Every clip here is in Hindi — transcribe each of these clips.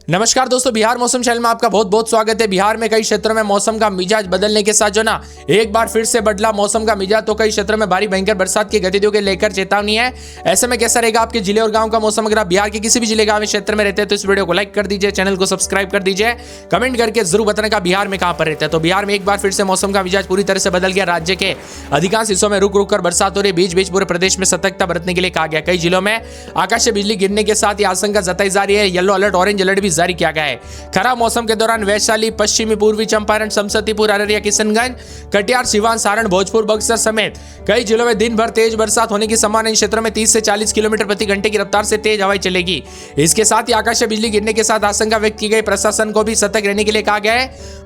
नमस्कार दोस्तों, बिहार मौसम चैनल में आपका बहुत बहुत स्वागत है। बिहार में कई क्षेत्रों में मौसम का मिजाज बदलने के साथ जो ना एक बार फिर से बदला मौसम का मिजाज, तो कई क्षेत्रों में भारी भयंकर बरसात की गतिविधियों के लेकर चेतावनी है। ऐसे में कैसा रहेगा आपके जिले और गांव का मौसम? अगर आप बिहार के किसी भी जिले गांव क्षेत्र में रहते हैं तो इस वीडियो को लाइक कर दीजिए, चैनल को सब्सक्राइब कर दीजिए, कमेंट करके जरूर बताने का बिहार में कहां पर रहते हैं। तो बिहार में एक बार फिर से मौसम का मिजाज पूरी तरह से बदल गया। राज्य के अधिकांश हिस्सों में रुक रुक कर बरसात हो रही, बीच बीच पूरे प्रदेश में सतर्कता बरतने के लिए कहा गया। कई जिलों में आकाशीय बिजली गिरने के साथ ही आशंका जताई जा रही है। येलो अलर्ट, ऑरेंज अलर्ट भी जारी किया गया है। खराब मौसम के दौरान वैशाली, पश्चिमी पूर्वी चंपारण, समस्तीपुर, अररिया, किशनगंज, कटिहार, सिवान, सारण, भोजपुर, बक्सर समेत कई जिलों में दिन भर तेज बरसात होने की संभावना। इन क्षेत्रों में 30 से 40 किलोमीटर प्रति घंटे की रफ्तार से तेज हवाएं चलेगी। इसके साथ ही आकाशीय बिजली गिरने के साथ आशंका व्यक्त की गई। प्रशासन को भी सतर्क रहने के लिए कहा गया है।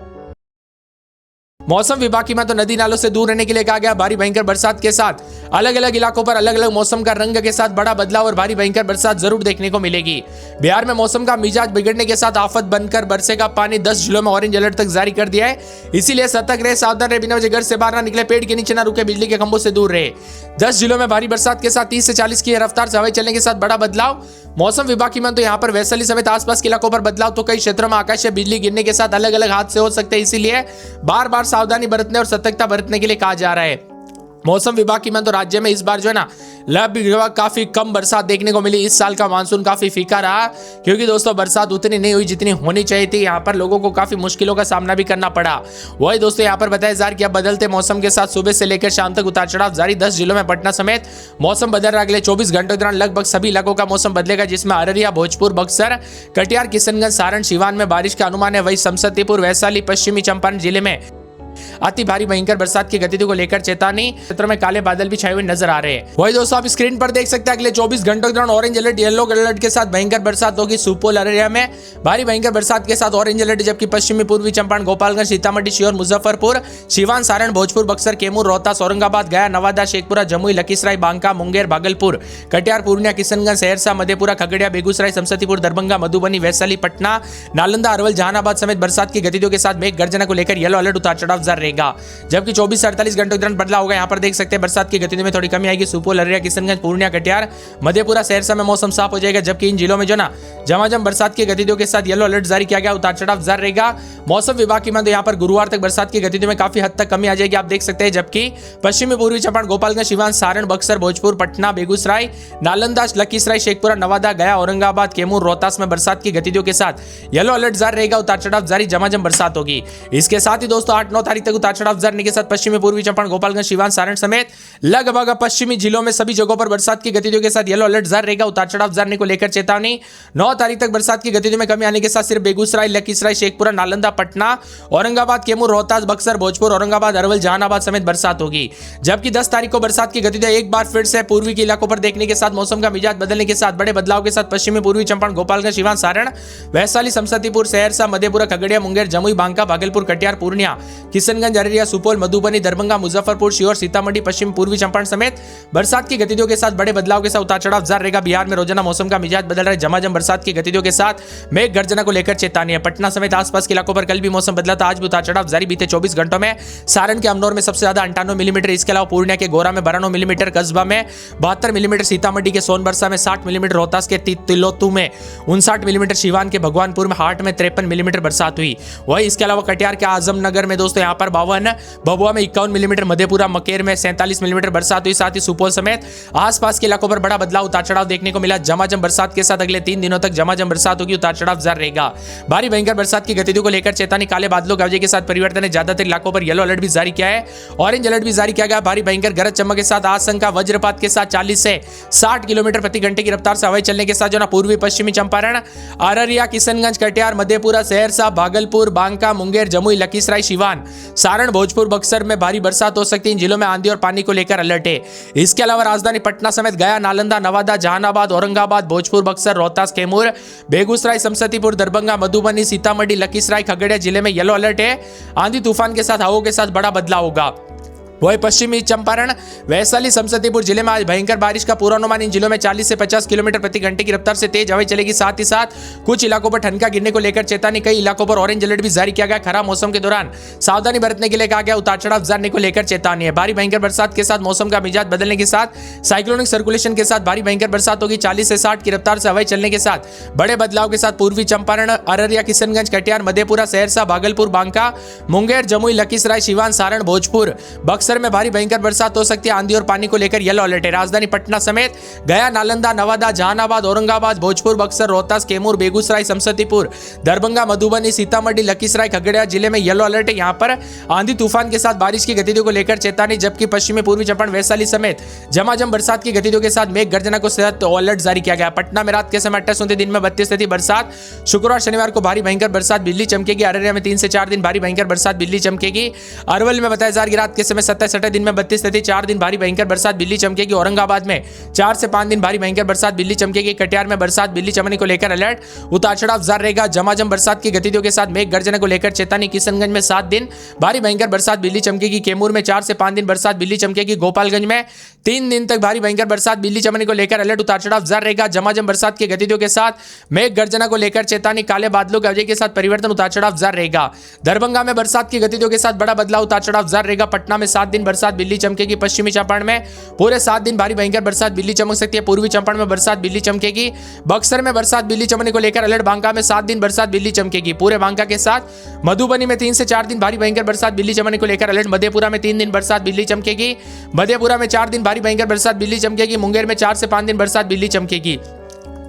मौसम विभाग की तो नदी नालों से दूर रहने के लिए कहा गया। भारी भयंकर बरसात के साथ अलग अलग इलाकों पर अलग अलग मौसम का रंग के साथ बड़ा बदलाव और भारी भयंकर बरसात जरूर देखने को मिलेगी। बिहार में मौसम का मिजाज बिगड़ने के साथ आफत बनकर बरसेगा पानी। 10 जिलों में ऑरेंज अलर्ट तक जारी कर दिया है। इसीलिए सतर्क रहे, सावधान रहे, बिना वजह घर से बाहर ना निकले, पेड़ के नीचे ना रुके, बिजली के खंभों से दूर रहे। 10 जिलों में भारी बरसात के साथ 30 से 40 की रफ्तार से हवाएं चलने के साथ बड़ा बदलाव। मौसम विभाग की तो यहाँ पर वैशाली समेत आसपास के इलाकों पर बदलाव। तो कई क्षेत्रों में आकाशीय बिजली गिरने के साथ अलग अलग हादसे हो सकते हैं। इसीलिए बार बार सावधानी बरतने और सतर्कता बरतने के लिए कहा जा रहा है। मौसम विभाग की तो राज्य में इस बार जो है ना लगभग काफी कम बरसात देखने को मिली। इस साल का मानसून काफी फीका रहा, क्योंकि दोस्तों बरसात उतनी नहीं हुई जितनी होनी चाहिए थी। यहाँ पर लोगों को काफी मुश्किलों का सामना भी करना पड़ा। वही दोस्तों यहाँ पर बताया जा रहा है कि अब बदलते मौसम के साथ सुबह से लेकर शाम तक उतार चढ़ाव जारी। 10 जिलों में पटना समेत मौसम बदल रहा। अगले 24 घंटों के दौरान लगभग सभी इलाकों का मौसम बदलेगा, जिसमें अररिया, भोजपुर, बक्सर, कटिहार, किशनगंज, सारण, सिवान में बारिश का अनुमान है। वही समस्तीपुर, वैशाली, पश्चिमी चंपारण जिले में अति भारी भयंकर बरसात की गतिविधियों को लेकर चेतावनी। क्षेत्र में काले बादल भी छाए हुए नजर आ रहे हैं। वही दोस्तों आप स्क्रीन पर देख सकते हैं अगले 24 घंटों के दौरान ऑरेंज अलर्ट, येलो अलर्ट के साथ भयंकर बरसात होगी। सुपौल, अररिया में भारी भयंकर बरसात के साथ ऑरेंज अलर्ट, जबकि पश्चिमी पूर्वी चंपारण, गोपालगंज, सीतामढ़ी, शिवहर, मुजफ्फरपुर, सिवान, सारण, भोजपुर, बक्सर, कैमूर, रोहतास, औरंगाबाद, गया, नवादा, शेखपुरा, जमुई, लखीसराय, बांका, मुंगेर, भागलपुर, कटिहार, पूर्णिया, किशनगंज, सहरसा, मधेपुरा, खगड़िया, बेगूसराय, समस्तीपुर, दरभंगा, मधुबनी, वैशाली, पटना, नालंदा, अरवल, जहानाबाद समेत बरसात की गतिविधियों के साथ मेघ गर्जना को लेकर येलो अलर्ट उतार चढ़ाव जारी रहेगा। जबकि 24 से 48 घंटों के दौरान बदलाव होगा। यहाँ पर देख सकते हैं बरसात की गतिविधि में थोड़ी कमी आएगी। सुपौल, अररिया, किशनगंज, पूर्णिया, कटिहार, मधेपुरा, सहरसा में मौसम साफ हो जाएगा। जबकि इन जिलों में जो ना झमाझम बरसात की गतिविधियों के साथ येलो अलर्ट जारी किया गया, उतार चढ़ाव जारी रहेगा। मौसम विभाग की यहाँ पर गुरुवार तक बरसात की गतिविधि में काफी हद तक कमी आ जाएगी, आप देख सकते हैं। जबकि पश्चिमी पूर्वी चंपारण, गोपालगंज, सिवान, सारण, बक्सर, भोजपुर, पटना, बेगूसराय, नालंदा, लखीसराय, शेखपुरा, नवादा, गया, औरंगाबाद, कैमूर, रोहतास में बरसात की गतिविधियों के साथ येलो अलर्ट जारी रहेगा, उतार चढ़ाव जारी, झमाझम बरसात होगी। इसके साथ ही दोस्तों 8-9 तारीख तक उतार चढ़ाव जारी के साथ पश्चिमी पूर्वी चंपारण, गोपालगंज, सिवान, सारण समेत लगभग पश्चिमी जिलों में सभी जगहों पर बरसात की गतिविधियों के साथ येलो अलर्ट जारी रहेगा, उतार चढ़ाव जारी को लेकर चेतावनी। 9 तारीख तक बरसात की गतिविधियों में कमी आने के साथ सिर्फ बेगूसराय, लखीसराय, शेखपुरा, नालंदा, पटना, औरंगाबाद, कैमूर, रोहतास, बक्सर, भोजपुर, औरंगाबाद, अरवल, जहानाबाद समेत बरसात होगी। जबकि 10 तारीख को बरसात की गतिविधियां एक बार फिर से पूर्वी के इलाकों पर देखने के साथ मौसम का मिजाज बदलने के साथ बड़े बदलाव के साथ पश्चिमी पूर्वी चंपारण, गोपालगंज, सिवान, सारण, वैशाली, समस्तीपुर, सहरसा, मधेपुरा, खगड़िया, मुंगेर, जमुई, बांका, भागलपुर, कटिहार, पूर्णिया, किशनगंज, अररिया, सुपौल, मधुबनी, दरभंगा, मुजफ्फरपुर, शिवहर, सीतामढ़ी, पश्चिम पूर्वी चंपारण समेत बरसात की गतिविधियों के साथ बड़े बदलाव के साथ उतार चढ़ाव जारी रहेगा। बिहार में रोजाना मौसम का मिजाज बदल रहा है। झमाझम बरसात की गतिविधियों के साथ मेघ गर्जना को लेकर चेतावनी है। पटना समेत आसपास के इलाकों पर कल भी मौसम बदला था, आज भी उतार चढ़ाव जारी। बीते 24 घंटों में सारण के अमनौर में सबसे ज्यादा 98 मिलीमीटर, इसके अलावा पूर्णिया के गोरा में 92 मिलीमीटर, कस्बा में 72 मिलीमीटर, सीतामढ़ी के सोनबरसा में 60 मिलीमीटर, रोहतास के तिलोतू में 59 मिलीमीटर, सिवान के भगवानपुर में हाट में 53 मिलीमीटर बरसात हुई। वही इसके अलावा कटिहार के आजमनगर में दोस्तों यहाँ पर 52, भभुआ में 51 मिलीमीटर, मधेपुरा, मकेर में 47 मिलीमीटर बरसात हुई। साथ ही सुपौल समेत आसपास के इलाकों पर बड़ा बदलाव, उतार चढ़ाव देखने को मिला। झमाझम बरसात के साथ अगले 3 दिनों तक झमाझम बरसात होगी, उतार चढ़ाव जारी रहेगा। भारी भयंकर बरसात की गतिविधियों को लेकर चेतावनी। काले बादलों की वजह के साथ परिवर्तन है। ज्यादातर इलाकों पर येलो अलर्ट भी जारी किया है, ऑरेंज अलर्ट भी जारी किया गया। भारी भयंकर गरज चमक के साथ आशंका वज्रपात के साथ 40 से 60 किलोमीटर प्रति घंटे की रफ्तार से हवाएं चलने के साथ जो ना पूर्वी पश्चिमी चंपारण, अररिया, किशनगंज, कटिहार, मधेपुरा, सहरसा, भागलपुर, बांका, मुंगेर, जमुई, लखीसराय, सिवान, सारण, भोजपुर, बक्सर में भारी बरसात हो सकती है। इन जिलों में आंधी और पानी को लेकर अलर्ट है। इसके अलावा राजधानी पटना समेत गया, नालंदा, नवादा, जहानाबाद, औरंगाबाद, भोजपुर, बक्सर, रोहतास, कैमूर, बेगूसराय, समस्तीपुर, दरभंगा, मधुबनी, सीतामढ़ी, लखीसराय, खगड़िया जिले में येलो अलर्ट है। आंधी तूफान के साथ हवाओं के साथ बड़ा बदलाव होगा। वही पश्चिमी चंपारण, वैशाली, समस्तीपुर जिले में आज भयंकर बारिश का पूर्वानुमान। इन जिलों में 40 से 50 किलोमीटर प्रति घंटे की रफ्तार से तेज हवाएं चलेगी। साथ ही साथ कुछ इलाकों पर ठनका गिरने को लेकर चेतावनी, कई इलाकों पर ऑरेंज अलर्ट भी जारी किया गया। खराब मौसम के दौरान सावधानी बरतने के लिए कहा गया। उतार चढ़ाव जाने को लेकर चेतावनी है। भारी भयंकर बरसात के साथ मौसम का मिजाज बदलने के साथ साइक्लोनिक सर्कुलेशन के साथ भारी भयंकर बरसात होगी। 40 से 60 की रफ्तार से हवाएं चलने के साथ बड़े बदलाव के साथ पूर्वी चंपारण, अररिया, किशनगंज, कटिहार, मधेपुरा, सहरसा, भागलपुर, बांका, मुंगेर, जमुई, लखीसराय, सिवान, सारण, भोजपुर, बक्सर में भारी भयंकर बरसात हो सकती है। आंधी और पानी को लेकर येलो अलर्ट है। राजधानी पटना समेत गया, नालंदा, नवादा, जहानाबाद, औरंगाबाद, भोजपुर, बक्सर, रोहतास, कैमूर, बेगूसराय, समस्तीपुर, दरभंगा, मधुबनी, सीतामढ़ी, लखीसराय, खगड़िया जिले में येलो अलर्ट है। यहाँ पर आंधी तूफान के साथ बारिश की गतिविधियों को लेकर चेतावनी, जबकि पश्चिमी पूर्वी चंपारण, वैशाली समेत झमाझम बरसात की गतिविधियों के साथ मेघ गर्जना को साथ अलर्ट जारी किया गया। पटना में रात के समय 28, दिन में 32 बरसात। शुक्रवार शनिवार को भारी भयंकर बरसात, बिजली चमकेगी। अररिया में 3 से 4 दिन भारी भयंकर बरसात, बिजली चमकेगी। अरवल में बताया जा रहा है रात के समय 27, दिन में 32, 4 दिन भारी भयंकर बरसात, बिजली चमकेगी। औरंगाबाद में 4 से 5 दिन भारी भयंकर बरसात, बिजली चमकेगी। कटिहार में बरसात, बिजली चमकने को लेकर अलर्ट, उतार चढ़ाव जारी रहेगा। झमाझम बरसात की गतिविधियों के साथ मेघ गर्जना को लेकर चेतावनी। किशनगंज में 7 दिन भारी भयंकर बरसात, बिजली चमकेगी। कैमूर में 4 से 5 दिन बरसात, बिजली चमकेगी। गोपालगंज में 3 दिन तक भारी भयंकर बरसात, बिजली चमकने को लेकर अलर्ट, उतार चढ़ाव जारी रहेगा। झमाझम बरसात की गतिविधियों के साथ मेघ गर्जना को लेकर चेतावनी। काले बादलों के वजह के साथ परिवर्तन, उतार चढ़ाव जारी रहेगा। दरभंगा में बरसात की गतिविधियों के साथ बड़ा बदलाव, उतार चढ़ाव जारी रहेगा। पटना में 7 दिन बरसात, बिजली चमकेगी। पश्चिमी चंपारण में पूरे 7 दिन भारी भयंकर बरसात, बिजली चमक सकती है। पूर्वी चंपारण में बरसात, बिजली चमकेगी। बक्सर में बरसात, बिजली चमकने को लेकर अलर्ट। बांका में 7 दिन बरसात, बिजली चमकेगी। पूरे बांका के साथ मधुबनी में 3 से 4 दिन भारी भयंकर बरसात, बिजली चमकने को लेकर अलर्ट। मधेपुरा में 3 दिन बरसात, बिजली चमकेगी। मधेपुरा में 4 दिन भारी भयंकर बरसात, बिजली चमकेगी। मुंगेर में 4 से 5 दिन बरसात, बिजली चमकेगी।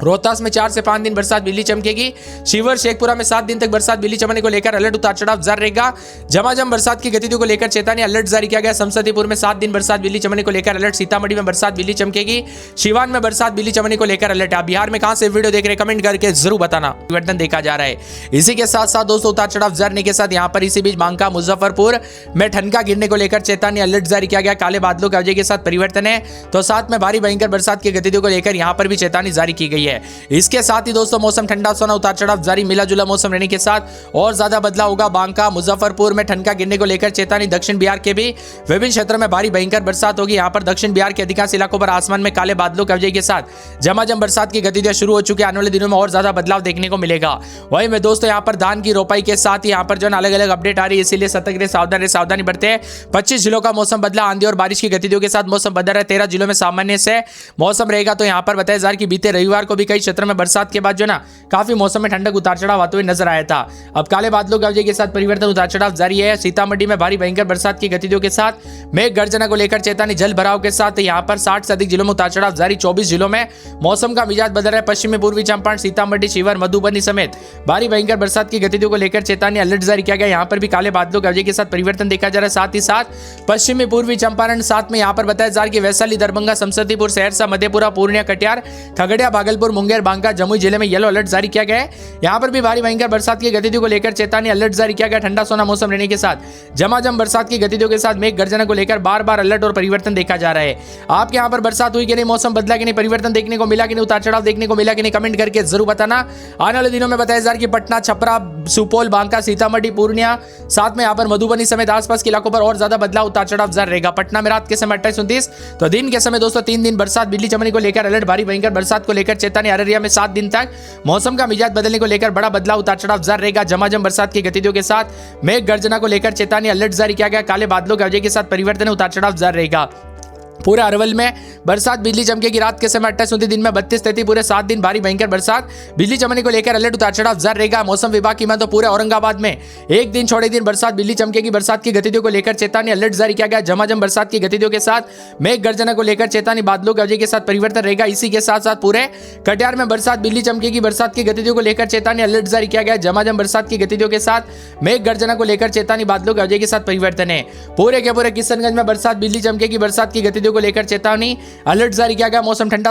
रोहतास में 4 से 5 दिन बरसात, बिजली चमकेगी। शिवर, शेखपुरा में 7 दिन तक बरसात, बिजली चमकने को लेकर अलर्ट, उतार चढ़ाव जारी रहेगा। झमाझम बरसात की गतिविधियों को लेकर चेतावनी, अलर्ट जारी किया गया। समस्तीपुर में 7 दिन बरसात, बिजली चमकने को लेकर अलर्ट। सीतामढ़ी में बरसात, बिजली चमकेगी। सिवान में बरसात, बिजली चमकने को लेकर अलर्ट। आप बिहार में कहां से वीडियो देख रहे हैं कमेंट करके जरूर बताना। परिवर्तन देखा जा रहा है। इसी के साथ साथ दोस्तों उतार चढ़ाव जारी के साथ यहाँ पर इसी बीच बांका, मुजफ्फरपुर में ठनका गिरने को लेकर चेतावनी, अलर्ट जारी किया गया। काले बादलों की वजह के साथ परिवर्तन है, तो साथ में भारी भयंकर बरसात की गतिविधियों को लेकर यहाँ पर भी चेतावनी जारी की गई है। इसके साथ ही दोस्तों मौसम ठंडा सोना, उतार चढ़ाव जारी, मिला जुला मौसम रहने के साथ और ज्यादा बदलाव होगा। बांका, मुजफ्फरपुर में ठनका गिरने को लेकर चेतावनी। दक्षिण बिहार के भी विभिन्न क्षेत्रों में भारी भयंकर बरसात होगी। यहाँ पर दक्षिण बिहार के अधिकांश इलाकों पर आसमान में काले बादलों की वजह के साथ झमाझम बरसात की गतिविधियां शुरू हो चुकी है। आने वाले दिनों में और ज्यादा बदलाव देखने को मिलेगा। वहीं में दोस्तों यहाँ पर धान की रोपाई के साथ यहाँ पर जो अलग अलग अपडेट आ रही है, इसीलिए सतर्क रहे, सावधानी बरते हैं। 25 जिलों का मौसम बदला, आंधी और बारिश की गतिविधियों के साथ मौसम बदल रहा है। 13 जिलों में सामान्य से मौसम रहेगा। तो यहाँ पर बताया जा रहा है कि बीते रविवार को भी कई क्षेत्रों में बरसात के बाद जो ना काफी मौसम में ठंडक, उतार चढ़ाव आते हुए नजर आया था। अब काले बादलों की वजह के साथ परिवर्तन, उतार चढ़ाव जारी है। सीतामढ़ी में भारी भयंकर बरसात की गतिविधियों के साथ मेघ गर्जना को लेकर चेतावनी। जल भराव के साथ यहाँ पर 60 से अधिक जिलों में उतार चढ़ाव जारी। 24 जिलों में मौसम का मिजाज बदल रहा है। पश्चिमी पूर्वी चंपारण, सीतामढ़ी, शिवर, मधुबनी समेत भारी भयंकर बरसात की गतिविधियों को लेकर चेतावनी, अलर्ट जारी किया गया। यहाँ पर भी काले बादलों की वजह के साथ परिवर्तन देखा जा रहा है। साथ ही साथ पश्चिमी पूर्वी चंपारण, साथ में यहाँ पर बताया जा रहा है कि वैशाली, दरभंगा, समस्तीपुर, सहरसा, मधेपुरा, पूर्णिया, कटिहार, खगड़िया, भागलपुर, मुंगेर, बांका, जमुई जिले में येलो अलर्ट जारी किया गया है। यहाँ पर भी भारी भयंकर बरसात की गतिविधियों को लेकर चेतावनी, अलर्ट जारी किया गया। ठंडा सोना मौसम रहने के साथ झमाझम बरसात की गतिविधियों के साथ मेघ गर्जना को लेकर बार बार अलर्ट और परिवर्तन देखा जा रहा है। आपके यहाँ पर बरसात हुई कि नहीं, मौसम बदला कि नहीं, परिवर्तन देखने को मिला कि नहीं, उतार चढ़ाव देखने को मिला कि नहीं, कमेंट करके जरूर बताना। आने वाले दिनों में बताया जा रहा है कि पटना, छपरा, सुपौल, बांका, सीतामढ़ी, पूर्णिया, साथ में यहाँ पर मधुबनी समेत आसपास के इलाकों पर और ज्यादा बदलाव, उतार चढ़ाव जारी रहेगा। पटना में रात के समय 28-29, तो दिन के समय दोस्तों 3 दिन बरसात, बिजली चमकने को लेकर अलर्ट। भारी भयंकर बरसात को लेकर चेतावनी। अररिया में 7 दिन तक मौसम का मिजाज बदलने को लेकर बड़ा बदलाव, उतार चढ़ाव जारी रहेगा। झमाझम बरसात की गतिविधियों के साथ मेघ गर्जना को लेकर चेतावनी, अलर्ट जारी किया गया। काले बादलों की वजह के साथ परिवर्तन, उतार चढ़ाव जारी रहेगा। पूरे अरवल में बरसात, बिजली चमकेगी। रात के समय 28, दिन में 32-33, पूरे 7 दिन भारी भयंकर बरसात, बिजली चमकने को लेकर अलर्ट, उतार चढ़ाव जारी रहेगा। मौसम विभाग की तो पूरे औरंगाबाद में एक दिन छोड़े दिन बरसात, बिजली चमकेगी। बरसात की गतिविधियों को लेकर चेतावनी, अलर्ट जारी किया गया। झमाझम बरसात की गतिविधियों के साथ मेघ गर्जना को लेकर चेतावनी, बादलों की वजह के साथ परिवर्तन रहेगा। इसी के साथ साथ पूरे कटिहार में बरसात, बिजली चमकेगी। बरसात की गतिविधियों को लेकर चेतावनी, अलर्ट जारी किया गया। झमाझम बरसात की गतिविधियों के साथ मेघ गर्जना को लेकर चेतावनी, बादलों की वजह के साथ परिवर्तन है। पूरे के पूरे किशनगंज में बरसात, बिजली चमकेगी। बरसात की गतिविधियों को लेकर चेतावनी, अलर्ट जारी किया गया। मौसम ठंडा